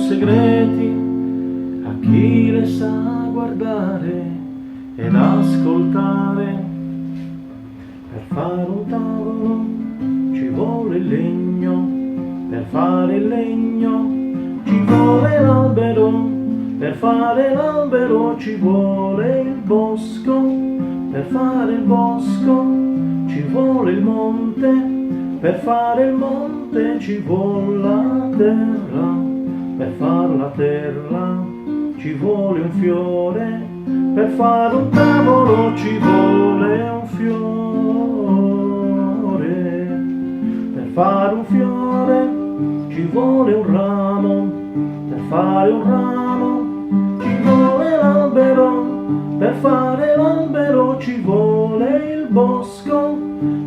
segreti a chi le sa guardare ed ascoltare. Per fare un tavolo ci vuole il legno, per fare il legno ci vuole l'albero, per fare l'albero ci vuole il bosco, per fare il bosco ci vuole il monte, per fare il monte ci vuole la terra, per fare la terra ci vuole un fiore, per fare un tavolo ci vuole un fiore, per fare un fiore ci vuole un ramo, per fare un ramo ci vuole l'albero, per fare l'albero ci vuole il bosco,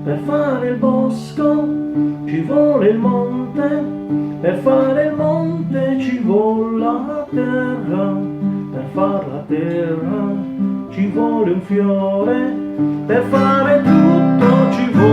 per fare il bosco ci vuole il monte, per fare il monte ci vuole la terra, per fare la terra ci vuole un fiore, per fare tutto ci vuole